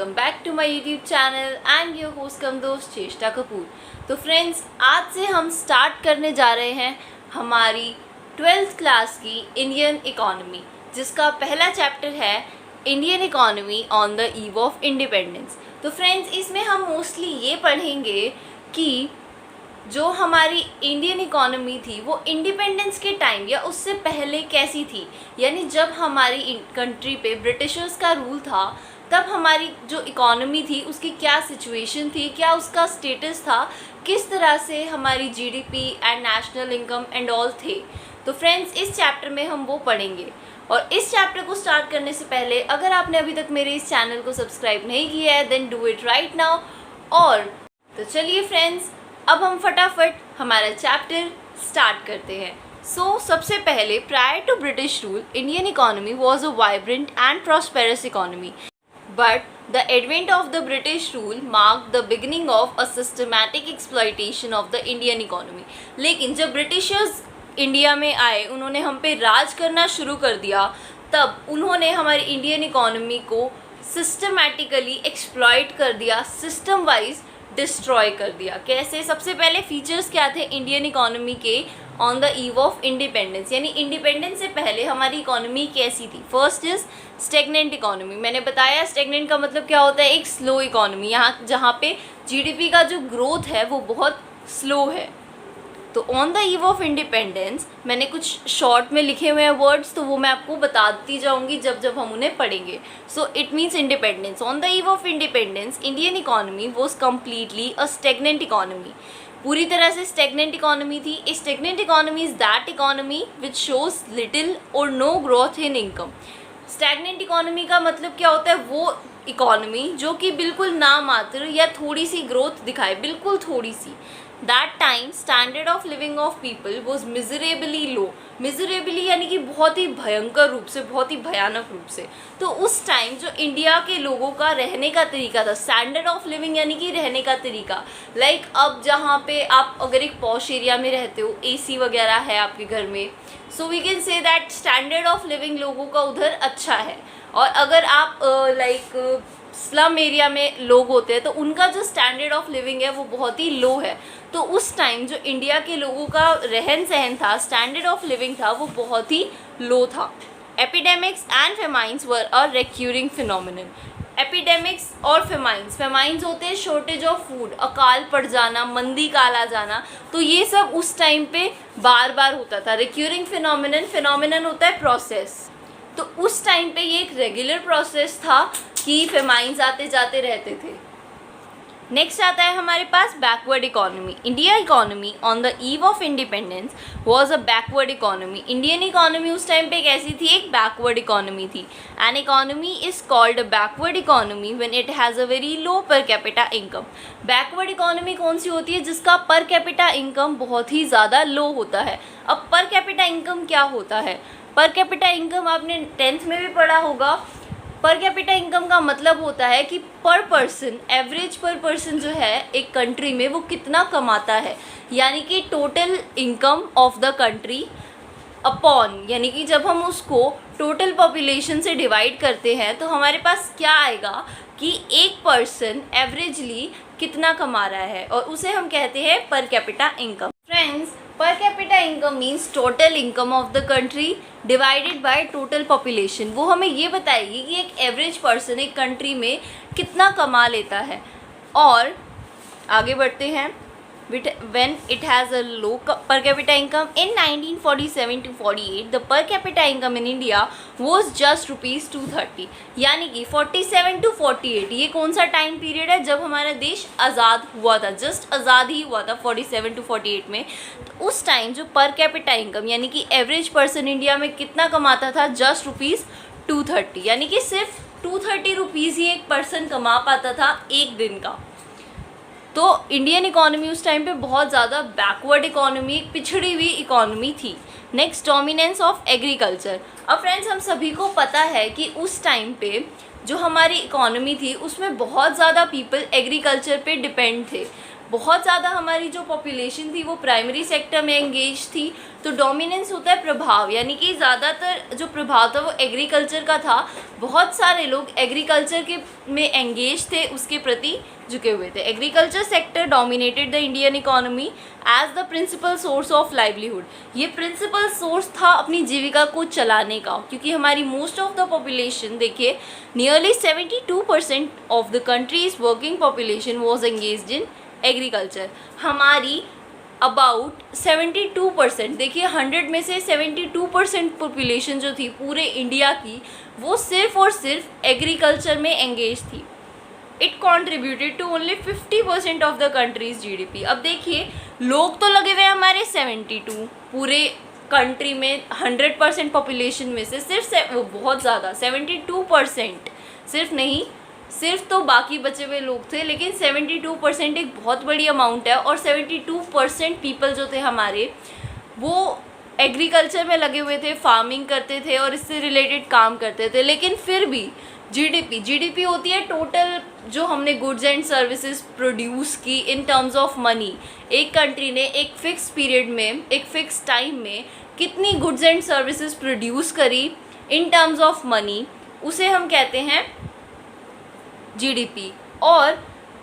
Welcome back to my YouTube channel and your host cum दोस्त चेष्टा कपूर। तो friends, आज से हम स्टार्ट करने जा रहे हैं हमारी 12th क्लास की इंडियन इकोनॉमी, जिसका पहला चैप्टर है Indian economy on the eve of independence. तो फ्रेंड्स, इसमें हम मोस्टली ये पढ़ेंगे कि जो हमारी इंडियन इकोनॉमी थी वो इंडिपेंडेंस के टाइम या उससे पहले कैसी थी, यानी जब हमारी कंट्री पे ब्रिटिशर्स का रूल था तब हमारी जो इकोनॉमी थी उसकी क्या सिचुएशन थी, क्या उसका स्टेटस था, किस तरह से हमारी GDP and national income and all थे। तो फ्रेंड्स, इस चैप्टर में हम वो पढ़ेंगे। और इस चैप्टर को स्टार्ट करने से पहले अगर आपने अभी तक मेरे इस चैनल को सब्सक्राइब नहीं किया है then do it right now. और तो चलिए फ्रेंड्स, अब हम फटाफट हमारा चैप्टर स्टार्ट करते हैं। सबसे पहले, prior to British rule Indian economy was a vibrant and prosperous economy, but the advent of the British rule mark the beginning of a systematic exploitation of the Indian economy. लेकिन जब Britishers India में आए, उन्होंने हम पे राज करना शुरू कर दिया, तब उन्होंने हमारी इंडियन इकोनॉमी को सिस्टमैटिकली एक्सप्लॉयट कर दिया, सिस्टम वाइज डिस्ट्रॉय कर दिया। कैसे? सबसे पहले फीचर्स क्या थे इंडियन इकोनॉमी के on the eve of independence, यानी इंडिपेंडेंस से पहले हमारी इकोनॉमी कैसी थी। First is stagnant economy. मैंने बताया स्टेगनेंट का मतलब क्या होता है, एक स्लो इकोनॉमी, यहाँ जहाँ पे जीडीपी का जो ग्रोथ है वो बहुत स्लो है। तो on the eve of independence मैंने कुछ शॉर्ट में लिखे हुए हैं वर्ड्स, तो वो मैं आपको बताती जाऊंगी जब जब हम उन्हें पढ़ेंगे। So it means independence. On the eve of independence Indian economy was completely a stagnant economy. पूरी तरह से स्टेगनेंट इकोनॉमी थी। A stagnant economy is that economy which shows little or no growth in income. Stagnant economy का मतलब क्या होता है, वो इकोनॉमी जो कि बिल्कुल नामात्र या थोड़ी सी ग्रोथ दिखाए, बिल्कुल थोड़ी सी। That time standard of living of people was miserably low. Miserably यानी कि बहुत ही भयंकर रूप से, बहुत ही भयानक रूप से। तो उस टाइम जो इंडिया के लोगों का रहने का तरीका था, स्टैंडर्ड ऑफ लिविंग यानी कि रहने का तरीका, लाइक अब जहाँ पे आप अगर एक पॉश एरिया में रहते हो, एसी वगैरह है आपके घर में, so we can say that standard of living लोगों का उधर अच्छा है। और अगर आप लाइक स्लम एरिया में लोग होते हैं तो उनका जो स्टैंडर्ड ऑफ लिविंग है वो बहुत ही लो है। तो उस टाइम जो इंडिया के लोगों का रहन सहन था, स्टैंडर्ड ऑफ लिविंग था, वो बहुत ही लो था। Epidemics and famines were a recurring phenomenon. Epidemics और फेमाइंस, फेमाइंस होते हैं शॉर्टेज ऑफ फूड, अकाल पड़ जाना, मंदी काल आ जाना, तो ये सब उस टाइम पे बार बार होता था। रिक्यूरिंग फिनोमिनन, फिनोमिनन होता है प्रोसेस, तो उस टाइम पे ये एक रेगुलर प्रोसेस था कि फेमाइंस आते जाते रहते थे। नेक्स्ट आता है हमारे पास backward economy. India economy on the eve of independence was a backward economy. Indian economy उस टाइम पे कैसी थी, एक बैकवर्ड इकोनॉमी थी। An economy is called a backward economy when it has a very low per capita income. Backward economy कौन सी होती है, जिसका पर कैपिटा इनकम बहुत ही ज़्यादा लो होता है। अब पर कैपिटा इनकम क्या होता है, पर कैपिटा इनकम आपने 10th में भी पढ़ा होगा। पर कैपिटा इनकम का मतलब होता है कि पर पर्सन, एवरेज पर पर्सन जो है एक कंट्री में वो कितना कमाता है, यानी कि total income of the country upon, यानी कि जब हम उसको टोटल पॉपुलेशन से डिवाइड करते हैं तो हमारे पास क्या आएगा कि एक पर्सन एवरेजली कितना कमा रहा है, और उसे हम कहते हैं पर कैपिटा इनकम। फ्रेंड्स, पर capita income means total income of the country divided by total population. वो हमें ये बताएगी कि एक एवरेज पर्सन एक कंट्री में कितना कमा लेता है। और आगे बढ़ते हैं, when it has a low per capita income in 1947 to 48 the per capita income in India was just rupees 230। यानी कि 47 to 48 ये कौन सा टाइम पीरियड है, जब हमारा देश आज़ाद हुआ था, जस्ट आज़ाद ही हुआ था 47 to 48 में। तो उस टाइम जो पर कैपिटा इनकम यानी कि एवरेज पर्सन इंडिया में कितना कमाता था, जस्ट रुपीज़ 230, यानी कि सिर्फ 230 रुपीज़ ही एक पर्सन कमा पाता था एक दिन का। तो इंडियन इकोनॉमी उस टाइम पे बहुत ज़्यादा बैकवर्ड इकोनॉमी, पिछड़ी हुई इकोनॉमी थी। Next, dominance of agriculture. अब फ्रेंड्स, हम सभी को पता है कि उस टाइम पे जो हमारी इकोनॉमी थी उसमें बहुत ज़्यादा पीपल एग्रीकल्चर पे डिपेंड थे। बहुत ज़्यादा हमारी जो पॉपुलेशन थी वो प्राइमरी सेक्टर में एंगेज थी। तो डोमिनेंस होता है प्रभाव, यानी कि ज़्यादातर जो प्रभाव था वो एग्रीकल्चर का था। बहुत सारे लोग एग्रीकल्चर के में एंगेज थे, उसके प्रति झुके हुए थे। Agriculture sector dominated the Indian economy as the principal source of livelihood. ये प्रिंसिपल सोर्स था अपनी जीविका को चलाने का, क्योंकि हमारी मोस्ट ऑफ द पॉपुलेशन, देखिए nearly 72% of the country's working population was engaged in agriculture. हमारी अबाउट 72%, देखिए 100 में से 72% पॉपुलेशन जो थी पूरे इंडिया की, वो सिर्फ और सिर्फ एग्रीकल्चर में एंगेज थी। It contributed to only 50% of the country's GDP। अब देखिए लोग तो लगे हुए हैं हमारे 72, पूरे कंट्री में 100% पॉपुलेशन में से सिर्फ वो बहुत ज़्यादा 72%, सिर्फ नहीं, सिर्फ तो बाकी बचे हुए लोग थे, लेकिन 72% एक बहुत बड़ी अमाउंट है। और 72% पीपल जो थे हमारे, वो एग्रीकल्चर में लगे हुए थे, फार्मिंग करते थे और इससे रिलेटेड काम करते थे। लेकिन फिर भी जीडीपी होती है टोटल जो हमने गुड्स एंड सर्विसेज प्रोड्यूस की इन टर्म्स ऑफ मनी। एक कंट्री ने एक फिक्स पीरियड में, एक फिक्स टाइम में कितनी गुड्स एंड सर्विसेज प्रोड्यूस करी इन टर्म्स ऑफ मनी, उसे हम कहते हैं जीडीपी। और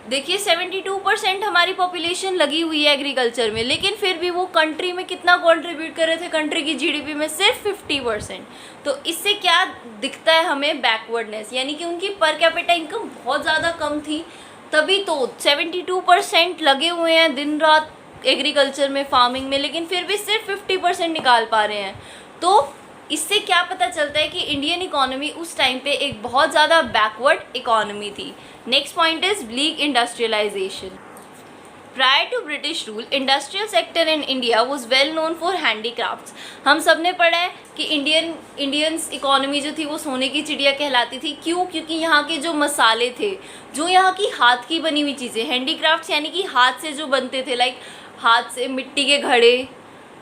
देखिए 72% हमारी पॉपुलेशन लगी हुई है एग्रीकल्चर में, लेकिन फिर भी वो कंट्री में कितना कंट्रीब्यूट कर रहे थे कंट्री की जीडीपी में? सिर्फ 50%। तो इससे क्या दिखता है हमें? बैकवर्डनेस, यानी कि उनकी पर कैपिटा इनकम बहुत ज़्यादा कम थी। तभी तो 72% लगे हुए हैं दिन रात एग्रीकल्चर में, फार्मिंग में, लेकिन फिर भी सिर्फ 50% निकाल पा रहे हैं। तो इससे क्या पता चलता है कि इंडियन इकोनॉमी उस टाइम पे एक बहुत ज़्यादा बैकवर्ड इकोनॉमी थी। Next point is bleak industrialisation. Prior to British rule, industrial sector in India was well known for handicrafts. हम सब ने पढ़ा है कि इंडियंस इकोनॉमी जो थी वो सोने की चिड़िया कहलाती थी। क्यों? क्योंकि यहाँ के जो मसाले थे, जो यहाँ की हाथ की बनी हुई चीज़ें, हैंडीक्राफ्ट्स यानी कि हाथ से जो बनते थे, लाइक हाथ से मिट्टी के घड़े,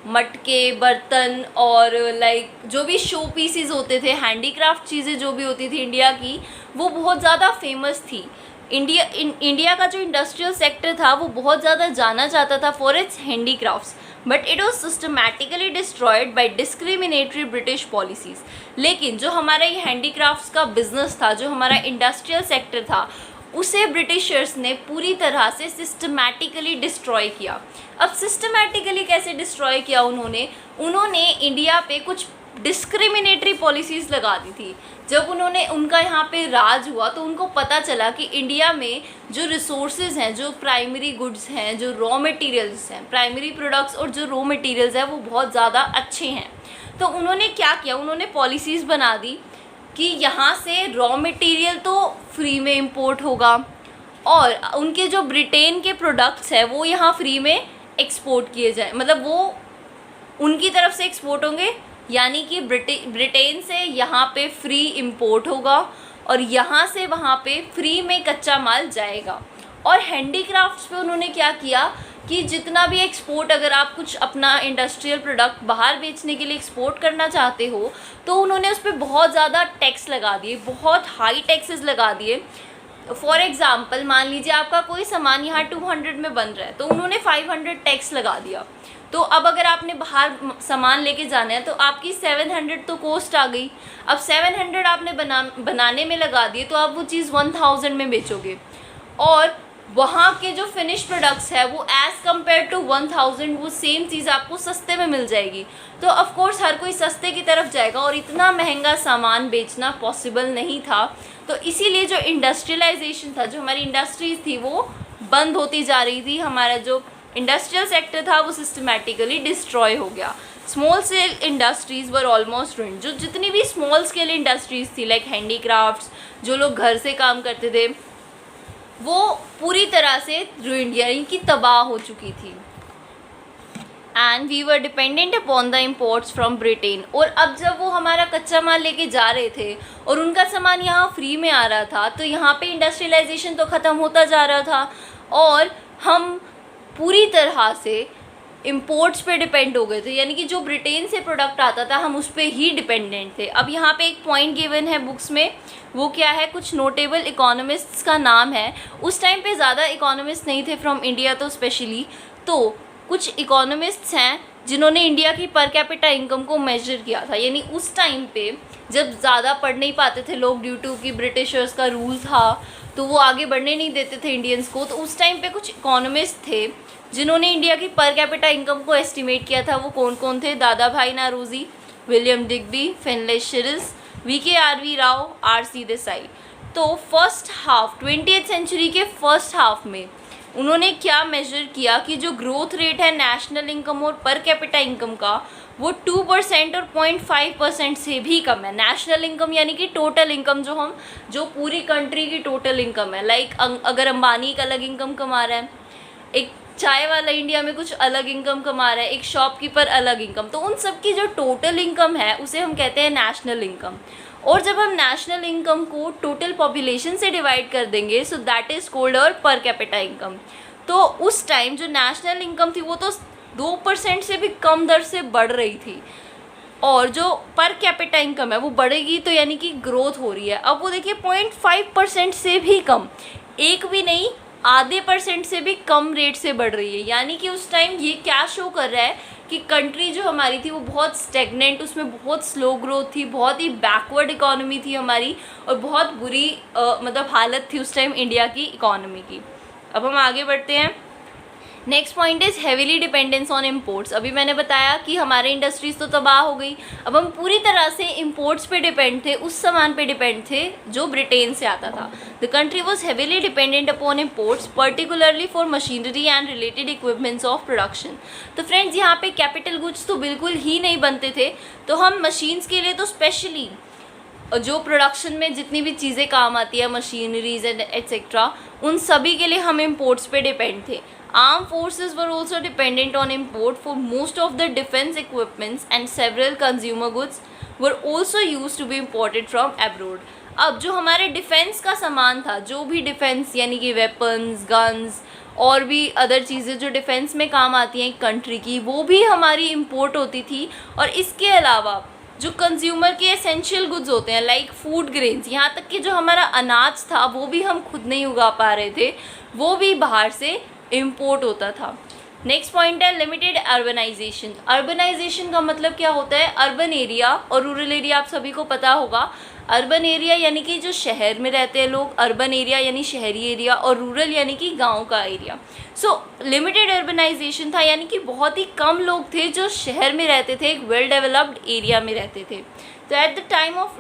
मटके, बर्तन और लाइक जो भी शो पीसेस होते थे, हैंडीक्राफ्ट चीज़ें जो भी होती थी इंडिया की, वो बहुत ज़्यादा फेमस थी। इंडिया का जो इंडस्ट्रियल सेक्टर था वो बहुत ज़्यादा जाना जाता था for its handicrafts, but it was systematically destroyed by discriminatory British policies. लेकिन जो हमारा ये हैंडीक्राफ्ट्स का बिजनेस था, जो हमारा इंडस्ट्रियल सेक्टर था, उसे ब्रिटिशर्स ने पूरी तरह से सिस्टमैटिकली डिस्ट्रॉय किया। अब सिस्टमैटिकली कैसे डिस्ट्रॉय किया उन्होंने इंडिया पे कुछ डिस्क्रिमिनेटरी पॉलिसीज़ लगा दी थी। जब उनका यहाँ पे राज हुआ तो उनको पता चला कि इंडिया में जो रिसोर्सेज हैं, जो प्राइमरी गुड्स हैं, जो रॉ मटेरियल्स हैं, प्राइमरी प्रोडक्ट्स और जो रॉ मटेरियल्स हैं, वो बहुत ज़्यादा अच्छे हैं। तो उन्होंने क्या किया? उन्होंने पॉलिसीज़ बना दी कि यहाँ से रॉ मटेरियल तो फ्री में इंपोर्ट होगा और उनके जो ब्रिटेन के प्रोडक्ट्स हैं वो यहाँ फ्री में एक्सपोर्ट किए जाए, मतलब वो उनकी तरफ से एक्सपोर्ट होंगे, यानी कि ब्रिटेन से यहाँ पे फ्री इंपोर्ट होगा और यहाँ से वहाँ पे फ्री में कच्चा माल जाएगा। और हैंडीक्राफ्ट्स पे उन्होंने क्या किया कि जितना भी एक्सपोर्ट, अगर आप कुछ अपना इंडस्ट्रियल प्रोडक्ट बाहर बेचने के लिए एक्सपोर्ट करना चाहते हो तो उन्होंने उस पर बहुत ज़्यादा टैक्स लगा दिए, बहुत हाई टैक्सेस लगा दिए। फॉर एग्ज़ाम्पल मान लीजिए आपका कोई सामान यहाँ 200 में बन रहा है तो उन्होंने 500 टैक्स लगा दिया। तो अब अगर आपने बाहर सामान लेके जाना है तो आपकी 700 तो कॉस्ट आ गई। अब 700 आपने बनाने में लगा दिए तो आप वो चीज़ 1000 में बेचोगे और वहाँ के जो फिनिश प्रोडक्ट्स है वो एज़ कम्पेयर टू 1000 वो सेम चीज़ आपको सस्ते में मिल जाएगी। तो ऑफ कोर्स हर कोई सस्ते की तरफ जाएगा और इतना महंगा सामान बेचना पॉसिबल नहीं था। तो इसीलिए जो इंडस्ट्रियलाइजेशन था, जो हमारी इंडस्ट्रीज थी वो बंद होती जा रही थी। हमारा जो इंडस्ट्रियल सेक्टर था वो सिस्टमैटिकली डिस्ट्रॉय हो गया। Small scale industries were almost ruined. जो जितनी भी स्मॉल स्केल इंडस्ट्रीज़ थी लाइक हैंडीक्राफ्ट्स, जो लोग घर से काम करते थे, वो पूरी तरह से रूइंड यानी कि तबाह हो चुकी थी। And we were dependent upon the imports from Britain. और अब जब वो हमारा कच्चा माल लेके जा रहे थे और उनका सामान यहाँ फ्री में आ रहा था तो यहाँ पे इंडस्ट्रियलाइजेशन तो ख़त्म होता जा रहा था और हम पूरी तरह से इम्पोर्ट्स पे डिपेंड हो गए थे, यानी कि जो ब्रिटेन से प्रोडक्ट आता था हम उस पर ही डिपेंडेंट थे। अब यहाँ पे एक पॉइंट गिवन है बुक्स में, वो क्या है, कुछ नोटेबल इकोनॉमिस्ट्स का नाम है। उस टाइम पे ज़्यादा इकोनॉमिस्ट नहीं थे फ्रॉम इंडिया तो स्पेशली, तो कुछ इकोनॉमिस्ट्स हैं जिन्होंने इंडिया की पर कैपिटा इनकम को मेजर किया था। यानी उस टाइम पे जब ज़्यादा पढ़ नहीं पाते थे लोग ड्यू टू कि ब्रिटिशर्स का रूल था, तो वो आगे बढ़ने नहीं देते थे इंडियंस को, तो उस टाइम पे कुछ इकोनॉमिस्ट थे जिन्होंने इंडिया की पर कैपिटा इनकम को एस्टिमेट किया था। वो कौन कौन थे? Dadabhai Naoroji, William Digby, Findlay Shirras, VKRV Rao, RC Desai. तो फर्स्ट हाफ 20th सेंचुरी के फर्स्ट हाफ में उन्होंने क्या मेजर किया कि जो ग्रोथ रेट है नेशनल इनकम और पर कैपिटा इनकम का, वो 2% और 0.5% से भी कम है। नेशनल इनकम यानी कि टोटल इनकम, जो पूरी कंट्री की टोटल इनकम है। लाइक अगर अंबानी एक अलग इनकम कमा रहा है, एक चाय वाला इंडिया में कुछ अलग इनकम कमा रहा है, एक शॉपकीपर अलग इनकम, तो उन सब की जो टोटल इनकम है उसे हम कहते हैं नेशनल इनकम। और जब हम नेशनल इनकम को टोटल पॉपुलेशन से डिवाइड कर देंगे, सो दैट इज़ कॉल्ड और पर कैपिटा इनकम। तो उस टाइम जो नेशनल इनकम थी वो तो 2% से भी कम दर से बढ़ रही थी, और जो पर कैपिटा इनकम है वो बढ़ेगी, तो यानी कि ग्रोथ हो रही है। अब वो देखिए 0.5% से भी कम, एक भी नहीं आधे % से भी कम रेट से बढ़ रही है। यानी कि उस टाइम ये क्या शो कर रहा है कि कंट्री जो हमारी थी वो बहुत स्टेगनेंट, उसमें बहुत स्लो ग्रोथ थी, बहुत ही बैकवर्ड इकोनॉमी थी हमारी, और बहुत बुरी मतलब हालत थी उस टाइम इंडिया की इकोनॉमी की। अब हम आगे बढ़ते हैं। Next point is heavily dependence on imports. अभी मैंने बताया कि हमारे इंडस्ट्रीज़ तो तबाह हो गई, अब हम पूरी तरह से इम्पोर्ट्स पे डिपेंड थे, उस सामान पे डिपेंड थे जो ब्रिटेन से आता था। The country was heavily dependent upon imports, particularly for machinery and related equipments of production. तो फ्रेंड्स यहाँ पे कैपिटल गुड्स तो बिल्कुल ही नहीं बनते थे, तो हम मशीन्स के लिए तो स्पेशली जो प्रोडक्शन में जितनी भी चीज़ें काम आती है, मशीनरीज एंड एट्सेट्रा, उन सभी के लिए हम इम्पोर्ट्स पे डिपेंड थे। Armed forces were also dependent on import for most of the defense equipments, and several consumer goods were also used to be imported from abroad. अब जो हमारे डिफेंस का सामान था, जो भी डिफेंस यानी कि वेपन्स, गन्स और भी अदर चीज़ें जो डिफेंस में काम आती हैं एक कंट्री की, वो भी हमारी इम्पोर्ट होती थी। और इसके अलावा जो कंज्यूमर के एसेंशियल गुड्स होते हैं लाइक फूड ग्रेन्स, यहाँ तक कि जो हमारा अनाज था वो भी हम खुद नहीं उगा पा रहे थे, वो भी बाहर से इम्पोर्ट होता था। नेक्स्ट पॉइंट है लिमिटेड अर्बनाइजेशन। अर्बनाइजेशन का मतलब क्या होता है? अर्बन एरिया और रूरल एरिया आप सभी को पता होगा। अर्बन एरिया यानी कि जो शहर में रहते हैं लोग, अर्बन एरिया यानी शहरी एरिया, और रूरल यानी कि गांव का एरिया। सो लिमिटेड अर्बनाइजेशन था, यानी कि बहुत ही कम लोग थे जो शहर में रहते थे, एक वेल डेवलप्ड एरिया में रहते थे। तो at the time of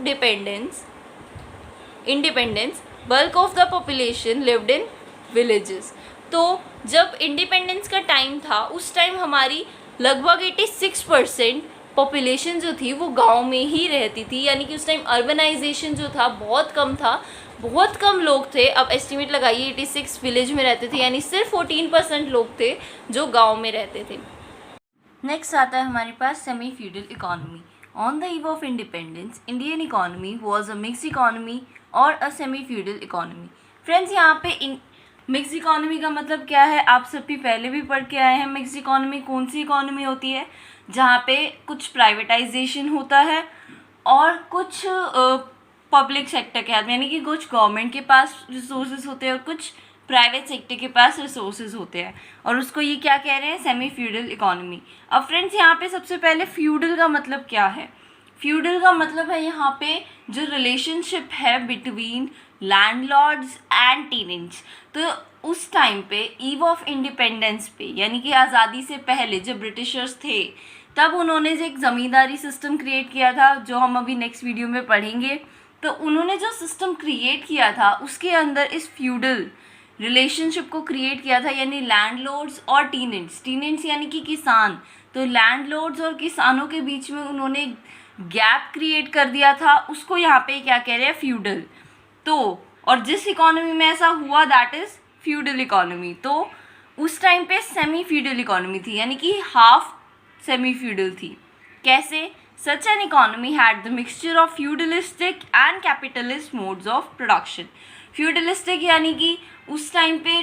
independence bulk of the population lived in villages. तो जब इंडिपेंडेंस का टाइम था उस टाइम हमारी लगभग 86% पॉपुलेशन जो थी वो गांव में ही रहती थी, यानी कि उस टाइम अर्बनाइजेशन जो था बहुत कम था, बहुत कम लोग थे। अब एस्टिमेट लगाइए 86 विलेज में रहते थे, यानी सिर्फ 14% लोग थे जो गांव में रहते थे। नेक्स्ट आता है हमारे पास semi feudal economy. On the eve of independence Indian economy was a mix economy और a semi feudal economy. Friends यहाँ पे मिक्स इकोनॉमी का मतलब क्या है, आप सभी पहले भी पढ़ के आए हैं। मिक्स इकोनॉमी कौन सी इकोनॉमी होती है? जहाँ पे कुछ प्राइवेटाइजेशन होता है और कुछ पब्लिक सेक्टर के हाथ, यानी कि कुछ गवर्नमेंट के पास रिसोर्सेज होते हैं और कुछ प्राइवेट सेक्टर के पास रिसोर्सेज होते हैं, और उसको ये क्या कह रहे हैं? Semi feudal economy. अब फ्रेंड्स यहाँ पे सबसे पहले फ्यूडल का मतलब क्या है? फ्यूडल का मतलब है यहाँ पे जो रिलेशनशिप है बिटवीन लैंडलॉर्ड्स एंड टेनेंट्स। तो उस टाइम पे ईव ऑफ इंडिपेंडेंस पे, यानी कि आज़ादी से पहले जब ब्रिटिशर्स थे, तब उन्होंने जो एक ज़मींदारी सिस्टम क्रिएट किया था, जो हम अभी नेक्स्ट वीडियो में पढ़ेंगे। तो उन्होंने जो सिस्टम क्रिएट किया था उसके अंदर इस फ्यूडल रिलेशनशिप को क्रिएट किया था, यानी लैंडलॉर्ड्स और टीनेंट्स यानी कि किसान। तो लैंडलॉर्ड्स और किसानों के बीच में उन्होंने गैप क्रिएट कर दिया था, उसको यहाँ पे क्या कह रहे हैं? फ्यूडल। तो और जिस इकोनॉमी में ऐसा हुआ दैट इज़ फ्यूडल इकोनॉमी। तो उस टाइम पे सेमी फ्यूडल इकोनॉमी थी, यानी कि हाफ सेमी फ्यूडल थी। कैसे? Such an economy had the mixture of feudalistic and capitalist modes of production. Feudalistic यानी कि उस टाइम पे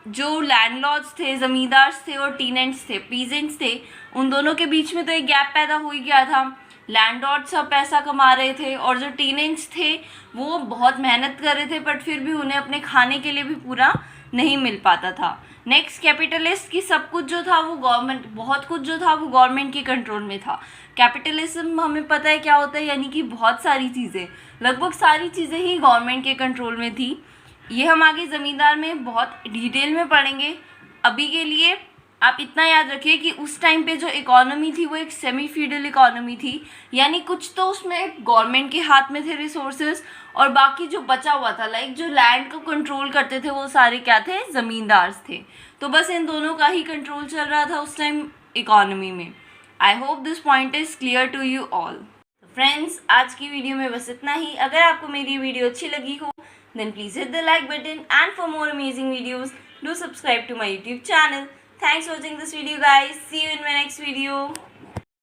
जो लैंडलॉर्ड्स थे, ज़मींदार थे और टीनेंट्स थे, पीजेंट्स थे, उन दोनों के बीच में तो एक गैप पैदा हो ही गया था। लैंडलॉर्ड सब पैसा कमा रहे थे और जो टीनेंट्स थे वो बहुत मेहनत कर रहे थे, बट फिर भी उन्हें अपने खाने के लिए भी पूरा नहीं मिल पाता था। नेक्स्ट, कैपिटलिस्ट की सब कुछ जो था वो गवर्नमेंट, बहुत कुछ जो था वो गवर्नमेंट के कंट्रोल में था। कैपिटलिज्म हमें पता है क्या होता है, यानी कि बहुत सारी चीज़ें, लगभग सारी चीज़ें ही गवर्नमेंट के कंट्रोल में थी। ये हम आगे ज़मींदार में बहुत डिटेल में पढ़ेंगे। अभी के लिए आप इतना याद रखिए कि उस टाइम पे जो इकोनॉमी थी वो एक सेमी फ्यूडल इकोनॉमी थी, यानी कुछ तो उसमें गवर्नमेंट के हाथ में थे रिसोर्सेज, और बाकी जो बचा हुआ था, लाइक जो लैंड को कंट्रोल करते थे वो सारे क्या थे, ज़मींदार थे। तो बस इन दोनों का ही कंट्रोल चल रहा था उस टाइम इकोनॉमी में। I hope this point is clear to you all. Friends, आज की वीडियो में बस इतना ही। अगर आपको मेरी वीडियो अच्छी लगी हो then please hit the like button, and for more amazing videos do subscribe to my YouTube channel. Thanks for watching this video guys. See you in my next video.